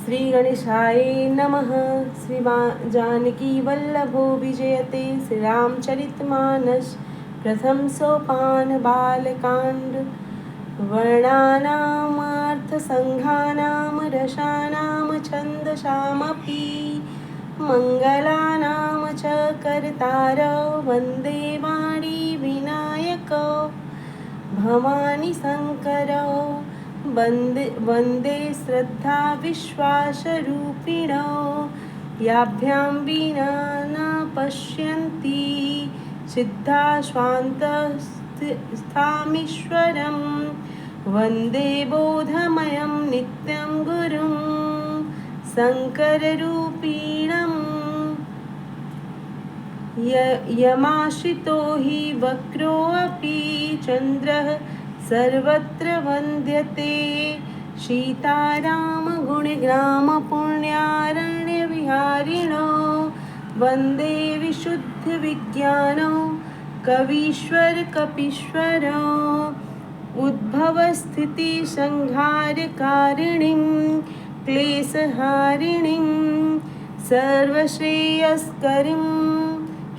श्री गणेशाय नमः। श्री जानकी वल्लभो विजयते। श्री रामचरितमानस प्रथम सोपान बालकांड। वर्णानामर्थसंघानां रसानां छन्दसामपि मङ्गलानां च कर्तारौ वन्दे वाणी विनायकौ भवानी शङ्करौ वन्दे श्रद्धा विश्वासरूपिणौ याभ्यां विना न पश्यन्ति सिद्धा स्वान्तस्थामीश्वरं वन्दे बोधमयं नित्यं गुरुं शङ्कररूपिणम् यमाश्रितो हि वक्रोऽपि चन्द्रः सर्वत्र वन्द्यते सीतारामगुणग्रामपुण्यारण्यविहारिणो वन्दे विशुद्धविज्ञानो कवीश्वरकपीश्वरो उद्भवस्थितिसंहारकारिणीं क्लेशहारिणीं सर्वश्रेयस्करीं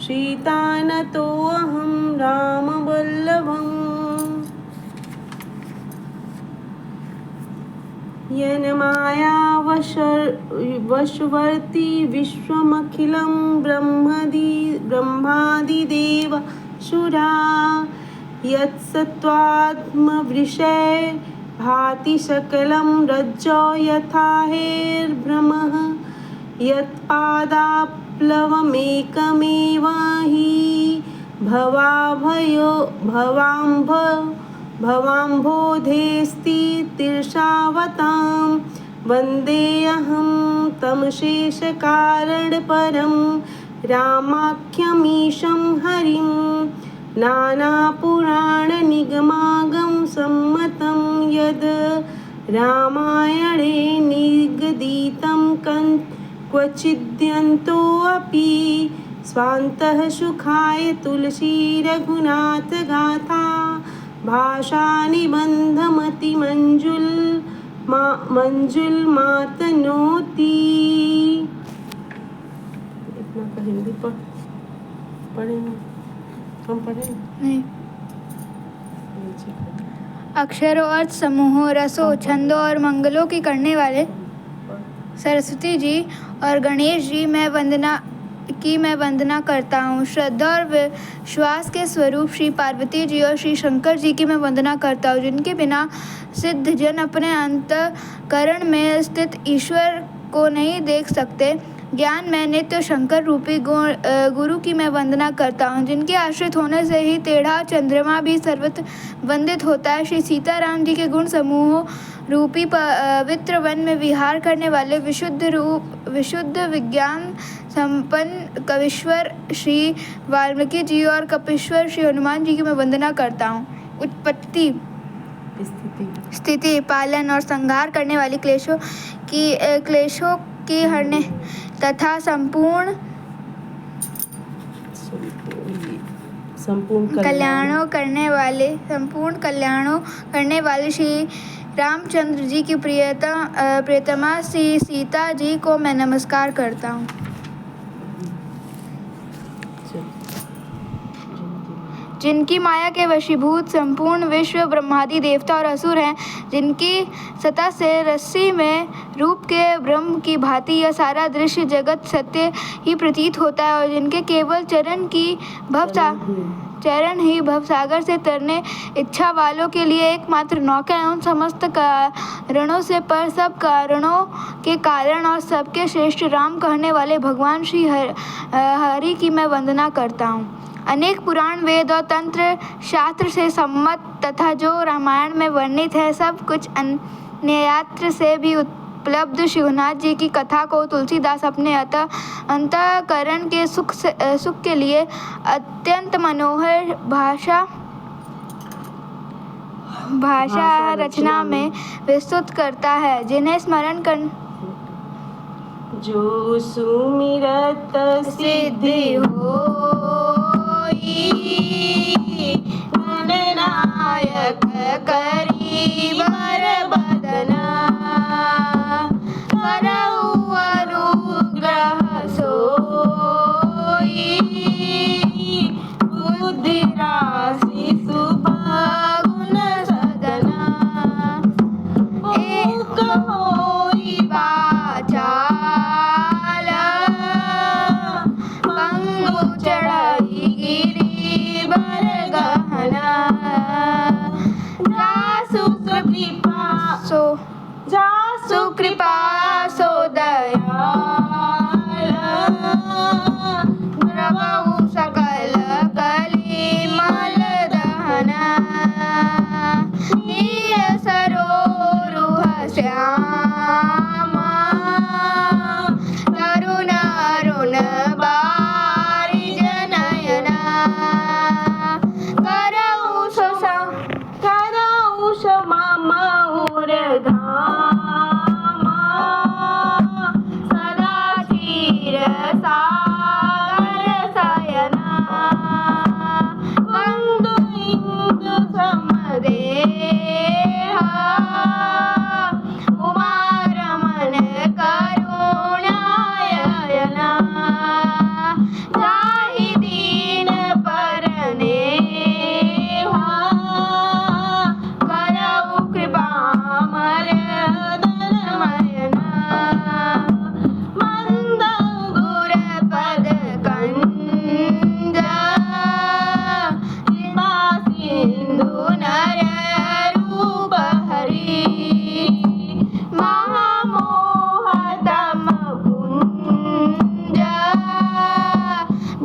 सीतानतोऽहं रामवल्लभम्। यन्माया वशवर्ती विश्वमखिलं ब्रह्मादिदेव सुरा यत्सत्त्वात्मवृषे भाति सकलं रज्जो यथा हेर्भ्रमः यत्पादाप्लवमेकमेव हि भवाम्भोधेस्ति तीर्षावतां वन्देऽहं तमशेषकारणपरं रामाख्यमीशं हरिं नानापुराणनिगमागम सम्मतं यद् रामायणे निगदितं क्वचिद्यन्तोऽपि स्वान्तः सुखाय तुलसी रघुनाथ गाथा भाषानिबन्धमति मंजुल इतना का हिंदी पढ़ेंगे हम पढ़ेंगे नहीं। अक्षरों, अर्थ समूहों, रसों, छंदों और मंगलों की करने वाले सरस्वती जी और गणेश जी मैं वंदना करता हूँ। श्रद्धा और विश्वास के स्वरूप श्री पार्वती जी और श्री शंकर जी की मैं वंदना करता हूँ, जिनके बिना सिद्ध जन अपने अंतःकरण में स्थित ईश्वर को नहीं देख सकते। ज्ञान में नित्य शंकर रूपी गुरु की मैं वंदना करता हूँ, जिनके आश्रित होने से ही टेढ़ा चंद्रमा भी सर्वत्र वंदित होता है। श्री सीताराम जी के गुण समूह रूपी पवित्र वन में विहार करने वाले विशुद्ध विज्ञान संपन्न कवीश्वर श्री वाल्मीकि जी और कपीश्वर श्री हनुमान जी की मैं वंदना करता हूँ। उत्पत्ति, स्थिति, पालन और संहार करने वाली क्लेशों की हरने तथा संपूर्ण कल्याणों करने वाले श्री रामचंद्र जी की प्रियतमा श्री सीता जी को मैं नमस्कार करता हूँ। जिनकी माया के वशीभूत संपूर्ण विश्व ब्रह्मादि देवता और असुर हैं, जिनकी सतह से रस्सी में रूप के ब्रह्म की भांति यह सारा दृश्य जगत सत्य ही प्रतीत होता है, और जिनके केवल चरण ही भवसागर से तरने इच्छा वालों के लिए एकमात्र नौका है। उन समस्त कारणों से पर सब कारणों के कारण और सबके श्रेष्ठ राम कहने वाले भगवान श्री हरि की मैं वंदना करता हूँ। अनेक पुराण, वेद और तंत्र शास्त्र से सम्मत तथा जो रामायण में वर्णित है, सब कुछ अन्यत्र से भी उपलब्ध शिवनाथ जी की कथा को तुलसीदास अपने अंतःकरण के सुख के लिए अत्यंत मनोहर भाषा रचना में विस्तृत करता है, जिन्हें स्मरण कर जो सुमिरत सिद्धि होई गणनायक करी वर बदना कर सुकृपा सो दयाल द्रवहु सकल कलिमल दहना नील सरोरुह श्यामा तरुण अरुण बारिज नयना करऊ मऊर धामा सदा क्षीर सागर शयना कंदु इंदु समदेहा उमारमन करुणायना जाहि दीन परनेहा करऊ कृपा मरदनमयना मंद गुर पद कंजा कृपा सिंधु नर रूप हरि महामोहतम कुंजा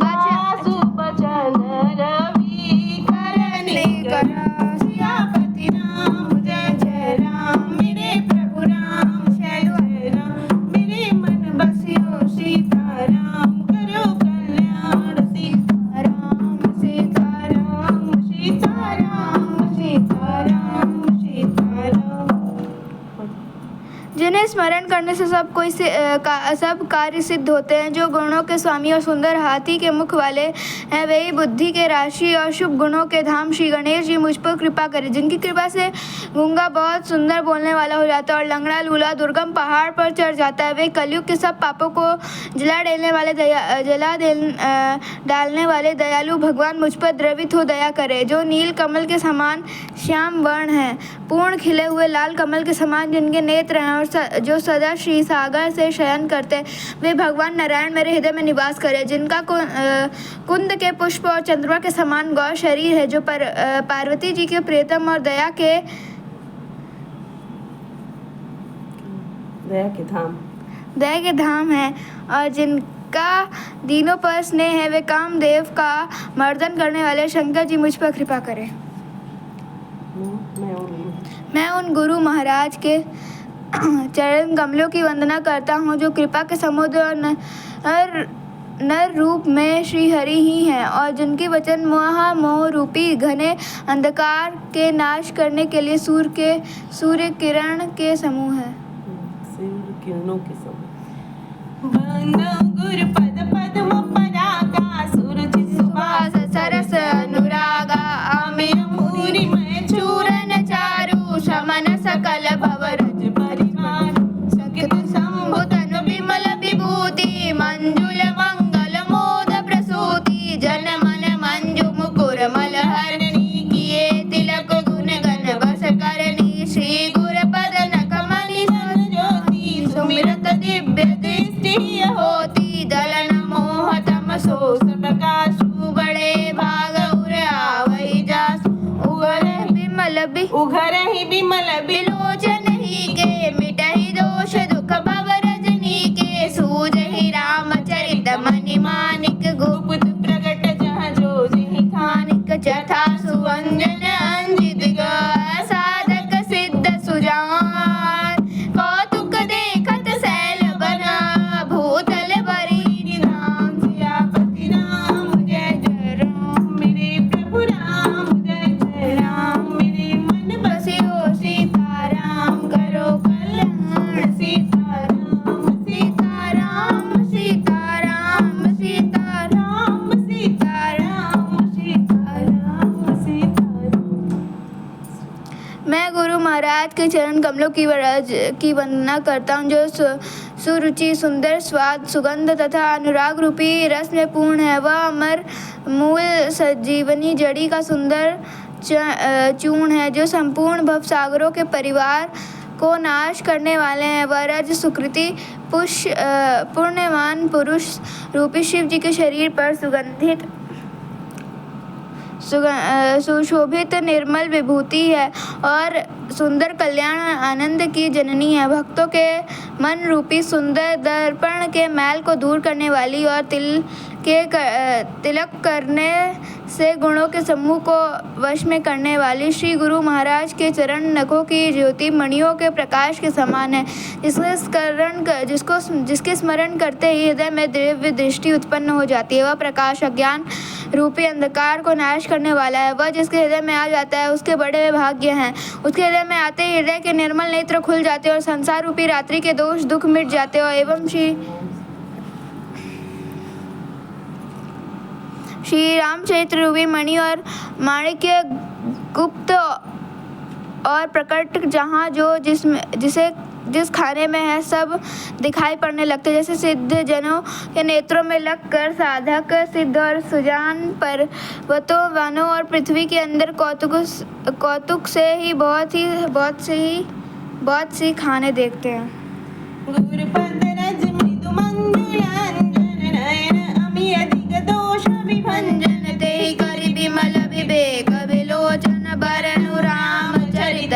बचासु बचन रवि करने करा सियापति राम जय जय राम मेरे प्रभु राम जय जय राम मेरे मन बसियो सीताराम करो कल्याण सीताराम सीताराम सीताराम सीताराम सीताराम। जिन्हें स्मरण करने से सब कार्य सिद्ध होते हैं, जो गुणों के स्वामी और सुंदर हाथी के मुख वाले हैं, वही बुद्धि के राशि और शुभ गुणों के धाम श्री गणेश जी मुझ पर कृपा करें। जिनकी कृपा से गूंगा बहुत सुंदर बोलने वाला हो जाता है और लंगड़ा लूला दुर्गम पहाड़ पर चढ़ जाता है, वे कलयुग के सब पापों को डालने वाले दयालु भगवान मुझ पर द्रवित हो दया करे। जो नील कमल के समान श्याम वर्ण है, पूर्ण खिले हुए लाल कमल के समान जिनके नेत्र हैं और जो सदा श्री सागर से शयन करते हैं, वे भगवान नारायण मेरे हृदय में निवास करें। जिनका कुंद के पुष्प और चंद्रमा के समान गौ शरीर है, जो पार्वती जी के प्रियतम और दया के धाम है और जिनका दीनों पर स्नेह है, वे कामदेव का मर्दन करने वाले शंकर जी मुझ पर कृपा करें। मैं उन गुरु महाराज के चरण कमलों की वंदना करता हूँ, जो कृपा के समुद्र और नर रूप में श्री हरि ही हैं और जिनकी वचन मोह रूपी घने अंधकार के नाश करने के लिए सूर्य किरण के समूह है। किरणों के समय गुर पद पद्म परागा सुरुचि सुभाष सरस अनुरागा आमिर मुनि मय चूरन चारु शमन सकल भवरज परिवार सकित शंभु तनु विमल विभूति मंजुल मंगल मोद प्रसूति जन मन मंजु मुकुर मलहरणी किए तिलक गुण गण बस करनी श्री गुर पद नकमनि ज्योति सुमिरत दिव्य दृष्टि होती दलन मोह तमसो प्रकाशु बड़े भाग उर आवै जासु उघर ही बिमल बिलोचन ही के मिटहि दोष दुख भव रजनी के सूझहि रामचरित मनि मानिक गुप्त प्रगट जह जो जिहि खानिक जथा सुवंजन अंजित साधक सिद्ध सुजान कौतुक देखत सैल बना भूतल बरी निधान सियापति राम जय जय राम मेरे प्रभु राम जय जय राम मेरे मन बसियो सीताराम करो कल्याण सीताराम सीताराम सीताराम सीताराम सीताराम सीताराम सीताराम। मैं गुरु महाराज के चरण कमलों की वंदना करता हूँ, जो सुरुचि सुंदर स्वाद सुगंध तथा अनुराग रूपी रस में पूर्ण है। वह अमर मूल संजीवनी जड़ी का सुंदर चूर्ण है, जो संपूर्ण भव सागरों के परिवार को नाश करने वाले हैं। वह रज सुकृति पुण्यवान पुरुष रूपी शिव जी के शरीर पर सुशोभित निर्मल विभूति है और सुंदर कल्याण आनंद की जननी है। भक्तों के मन रूपी सुंदर दर्पण के मैल को दूर करने वाली और तिलक करने से गुणों के समूह को वश में करने वाली श्री गुरु महाराज के चरण नखों की ज्योति मणियों के प्रकाश के समान है, जिसके स्मरण करते ही हृदय में दिव्य दृष्टि उत्पन्न हो जाती है। वह प्रकाश अज्ञान रूपी अंधकार को नाश करने वाला है। वह जिसके हृदय में आ जाता है उसके बड़े भाग्य हैं। उसके हृदय में आते ही हृदय के निर्मल नेत्र खुल जाते और संसार रूपी रात्रि के दोष दुख मिट जाते और एवं श्री रामचरित्र रूपी मणि और माणिक्य गुप्त और प्रकट जहाँ जो जिस खाने में है सब दिखाई पड़ने लगते, जैसे सिद्ध जनों के नेत्रों में लगकर साधक सिद्ध और सुजान पर्वतों वनों और पृथ्वी के अंदर कौतुक से ही बहुत सी खाने देखते हैं। भंजन ते करि विमल विवेक विलोचन बरनु रामचरित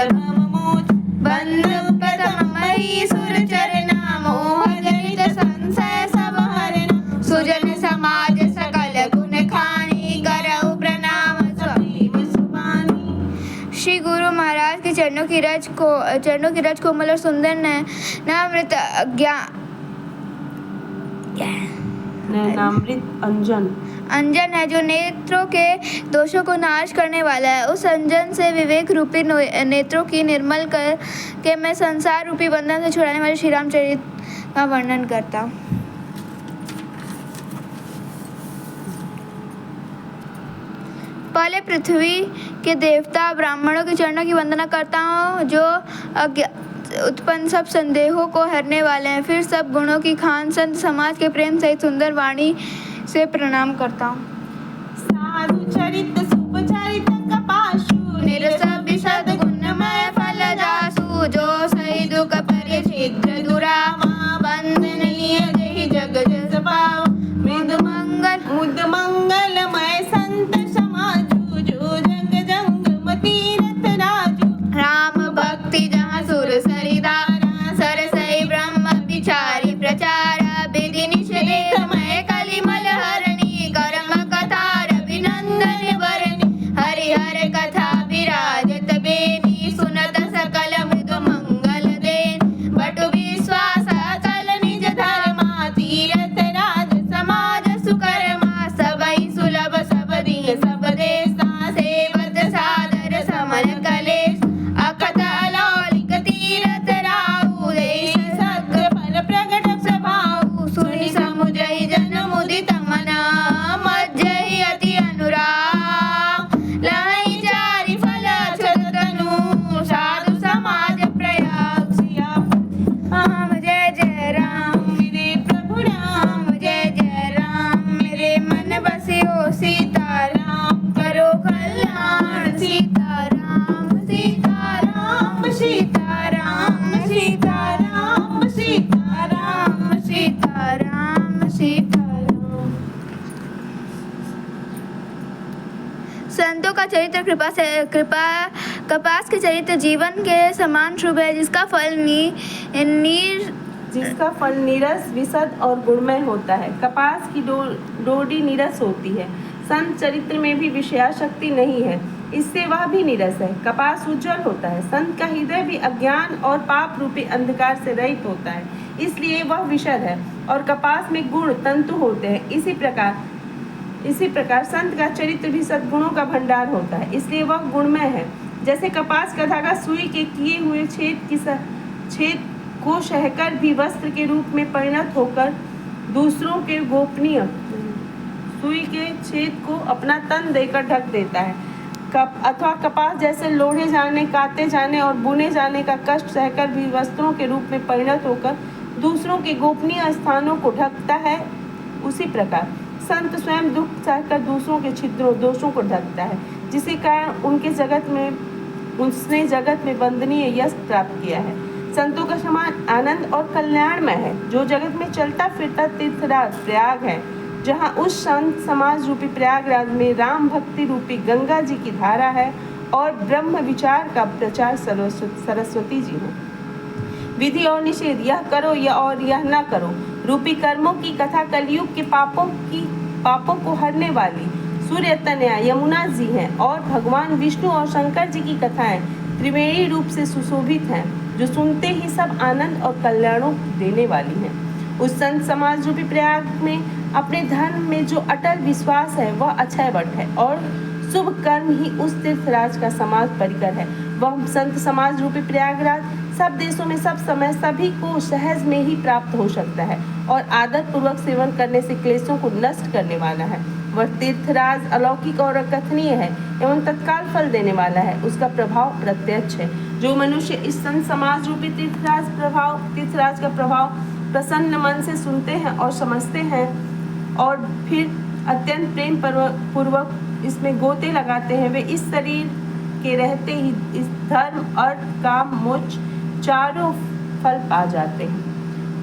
बंद प्रथम मही सुर चरना मोह जनित संशय सब हरना सुजन समाज सकल गुण खानी करऊ प्रणाम स्वामी सुबानी। श्री गुरु महाराज के चरणों की रज कोमल और सुंदर नैनामृत अंजन है, जो नेत्रों के दोषों को नाश करने वाला है। उस अंजन से विवेक रूपी नेत्रों की निर्मल कर के मैं संसार रूपी बंधन से छुड़ाने वाले श्री रामचरित का वर्णन करता हूँ। पहले पृथ्वी के देवता ब्राह्मणों के चरणों की वंदना करता हूँ, जो उत्पन्न सब संदेहों को हरने वाले हैं। फिर सब गुणों की खान संत समाज के प्रेम सहित सुंदर वाणी से प्रणाम करता हूँ। साधु चरित सुपचरित कपाशु निरस विशद गुणमय फल जासु जो सही दुख परिच्छिद्र दुरामा बंदनीय जहि जग जस पाव मुद मंगलमय संत समाजु जो जग जंगम तीरथ राजु राम भक्ति जहाँ सुर सरिदारा सरसई ब्रह्म विचारी प्रचारा विधि निषेधमय कलिमल हरणी कर्म कथा रविनंदन वरणी हरिहर कथा विराजत बेनी सुनत सकल मृदु मंगल देन बटु विश्वास अचल निज धर्मा तीरथ राज समाज सुकर्मा सबई सुलभ सब दिन सब देशा सेवत सादर समन कलेश अकथ अलौलिक तीरथ राहु देश सग्र फल प्रगट प्रभाव सुनि समुझहि जन मुदित मना मज्जहि अति अनुराग लहि चारि फल अक्षत तनु साधु समाज प्रयाग राम जय जय राम मेरे प्रभु राम जय जय राम मेरे मन बसियो सीताराम करो कल्याण सीताराम सीताराम सीताराम सीताराम सीताराम सीताराम सीताराम। संतों का चरित्र कपास के चरित्र जीवन के समान शुभ है, जिसका फल नीरस विशद और गुणमय होता है। कपास की डोडी नीरस होती है। संत चरित्र में भी विषयाशक्ति नहीं है, इससे वह भी नीरस है। कपास उज्जवल होता है। संत का हृदय भी अज्ञान और पाप रूपी अंधकार से रहित होता है, इसलिए वह विशद है। और कपास में गुण तंतु होते हैं। इसी प्रकार संत का चरित्र भी सद्गुणों का भंडार होता है, इसलिए वह गुणमय है। जैसे कपास का धागा सुई के किए हुए छेद को सहकर भी वस्त्र के रूप में परिणत होकर दूसरों के गोपनीय सुई के छेद को अपना तन देकर ढक देता है, अथवा कपास जैसे लोढ़े जाने, काते जाने और बुने जाने का कष्ट सहकर भी वस्त्रों के रूप में परिणत होकर दूसरों के गोपनीय स्थानों को ढकता है, उसी प्रकार संत स्वयं दुख सहकर दूसरों के छिद्रों दोषों को ढकता है, जिसके कारण उसने जगत में वंदनीय यश प्राप्त किया है। संतों का समान आनंद और कल्याणमय है। जो जगत में चलता फिरता तीर्थराज प्रयाग है, जहाँ उस संत समाज रूपी प्रयागराज में राम भक्ति रूपी गंगा जी की धारा है और ब्रह्म विचार का प्रचार सरस्वती जी हो। विधि और निषेध, यह करो और यह न करो रूपी कर्मों की कथा कलयुग के पापों को हरने वाली सूर्य तनया यमुना जी हैं और भगवान विष्णु और शंकर जी की कथाएं त्रिवेणी रूप से सुशोभित हैं, जो सुनते ही सब आनंद और कल्याणों देने वाली हैं। उस संत समाज रूपी प्रयाग में अपने धर्म में जो अटल विश्वास है वह अक्षय वट है और शुभ कर्म ही उस तीर्थराज का समाज परिकर है। वह संत समाज रूपी प्रयागराज सब देशों में सब समय सभी को सहज में ही प्राप्त हो सकता है और आदर पूर्वक सेवन करने से क्लेशों को नष्ट करने वाला है। वह तीर्थराज अलौकिक और अकथनीय है एवं तत्काल फल देने वाला है। उसका प्रभाव प्रत्यक्ष है। जो मनुष्य इस संत समाज रूपी तीर्थराज का प्रभाव प्रसन्न मन से सुनते हैं और समझते हैं और फिर अत्यंत प्रेम पूर्वक इसमें गोते लगाते हैं, वे इस शरीर के रहते ही इस धर्म अर्थ काम मोक्ष चारों फल पा जाते हैं।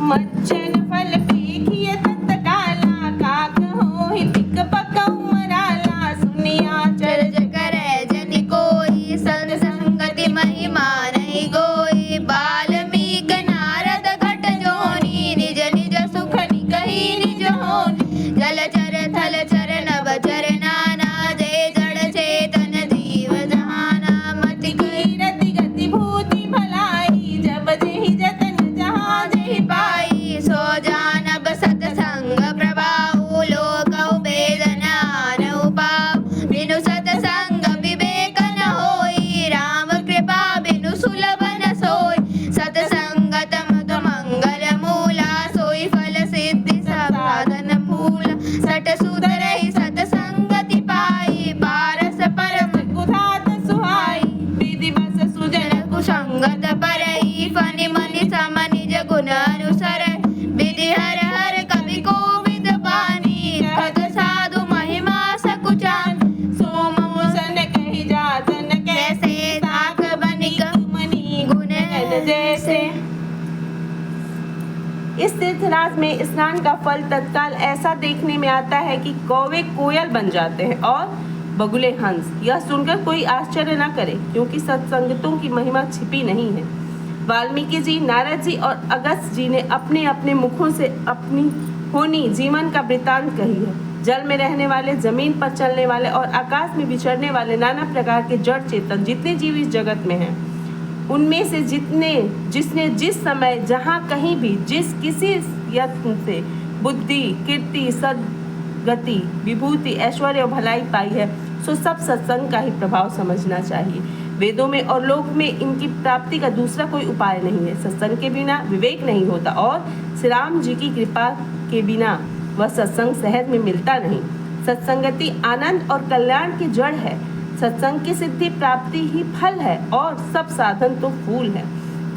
मज्जन फल पेखिय तत्काला काक होहि पिक पक उमराला सुनिया चर्च करे जनि कोई संत संगति महिमा नहीं गोई बाल्मीक नारद घट जोनी निज निज सुख निकहि निज होनी जलचर थलचर नभचर नाना जय जड़ चेतन जीव जहाना मति रति गति भूति भलाई जब जेहि जतन जहाँ जेहि पाई सो जानब सतसंग प्रभाव लोक वेदना न पाव बिनु सतसंग विवेक न होई राम कृपा बिनु सुलभ न सोई सतसंगत मधु मंगल मूला सोई फल सिद्धि साधन मूला सट सुधरहि सतसंगति पाई पारस परम कुधात सुहाई विधि बस सुजन कुसंगत परहि फनि मनि सम निज गुण अनुसर विधि हर हर कवि कोविद बानी खद साधु महिमा सकुचान सोम मुसन कही जातन कैसे साख बनिक मनी गुण जैसे। इस तीर्थराज में स्नान का फल तत्काल ऐसा देखने में आता है कि कौवे कोयल बन जाते हैं और बगुले हंस। यह सुनकर कोई आश्चर्य न करे, क्योंकि सत्संगतों की महिमा छिपी नहीं है। वाल्मीकि जी, नारद जी और अगस्त्य जी ने अपने अपने मुखों से अपनी होनी जीवन का वृतांत कही है। जल में रहने वाले, जमीन पर चलने वाले और आकाश में विचरने वाले नाना प्रकार के जड़ चेतन जितने जीव इस जगत में हैं, उनमें से जिसने जिस समय जहाँ कहीं भी जिस किसी यत्न से बुद्धि कीर्ति सद्गति विभूति ऐश्वर्य और भलाई पाई है, सो सब सत्संग का ही प्रभाव समझना चाहिए। वेदों में और लोक में इनकी प्राप्ति का दूसरा कोई उपाय नहीं है। सत्संग के बिना विवेक नहीं होता और श्री राम जी की कृपा के बिना वह सत्संग सहज में मिलता नहीं। सत्संगति आनंद और कल्याण की जड़ है। सत्संग की सिद्धि प्राप्ति ही फल है और सब साधन तो फूल है।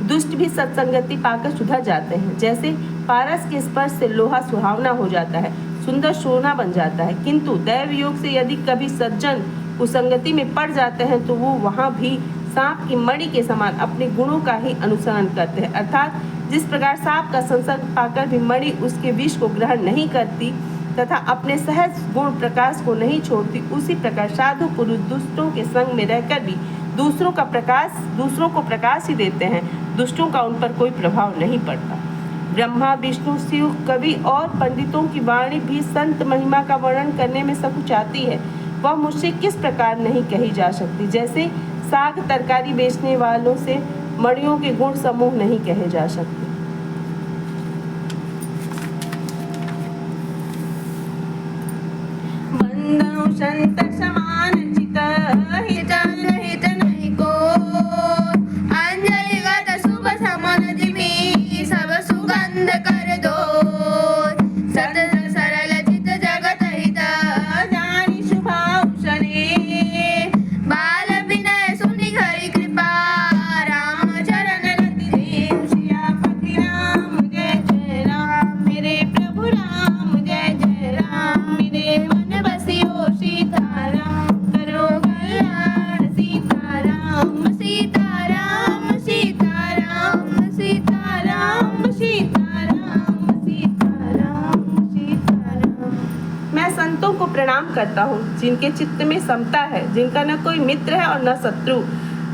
दुष्ट भी सत्संगति पाकर सुधर जाते हैं। जैसे पारस के स्पर्श से लोहा सुहावना हो जाता है, सुंदर सोना बन जाता है, किंतु दैव योग से यदि कभी सज्जन कुसंगति में पड़ जाते हैं तो वो वहाँ भी सांप की मणि के समान अपने गुणों का ही अनुसरण करते हैं। अर्थात जिस प्रकार सांप का संसर्ग पाकर भी मणि उसके विष को ग्रहण नहीं करती तथा अपने सहज गुण प्रकाश को नहीं छोड़ती, उसी प्रकार साधु पुरुष दुष्टों के संग में रहकर भी दूसरों को प्रकाश ही देते हैं। दुष्टों का उन पर कोई प्रभाव नहीं पड़ता। ब्रह्मा विष्णु शिव कवि और पंडितों की वाणी भी संत महिमा का वर्णन करने में सकुचाती है। वह मुझसे किस प्रकार नहीं कही जा सकती। जैसे साग तरकारी बेचने वालों से मणियों के गुण समूह नहीं कहे जा सकते। बंदौ संत समान चित हित हित नहीं को अंजलि गत शुभ समन जिमी सब सुगंध कर दो सत सरल चित जगत हित जानी शुभाभूषणे बाल विनय सुनि हरि कृपा राम चरण लति सियापति राम जय जय राम मेरे प्रभु राम जय जय राम मेरे मन बसियो सीताराम प्रणाम करता हूँ जिनके चित्त में समता है, जिनका न कोई मित्र है और न शत्रु।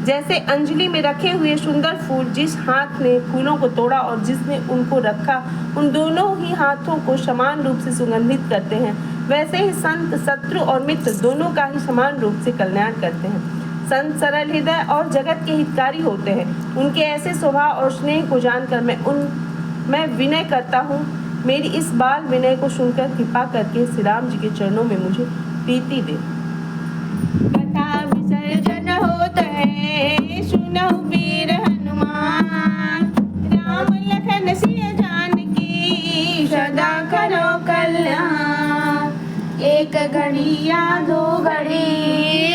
जैसे अंजलि में रखे हुए सुंदर फूल, जिस हाथ ने फूलों को तोड़ा और जिसने उनको रखा, उन दोनों ही हाथों को समान रूप से सुगंधित करते हैं, वैसे ही संत शत्रु और मित्र दोनों का ही समान रूप से कल्याण करते हैं। संत सरल हृदय और जगत के हितकारी होते हैं। उनके ऐसे स्वभाव और स्नेह को जानकर मैं विनय करता हूँ। मेरी इस बाल विनय को सुनकर कृपा करके श्री राम जी के चरणों में मुझे प्रीति दे। कथा विसर्जन होता है, सुनो वीर हनुमान, राम लखन सिया जानकी, सदा करो कल्याण। एक घड़ी या दो घड़ी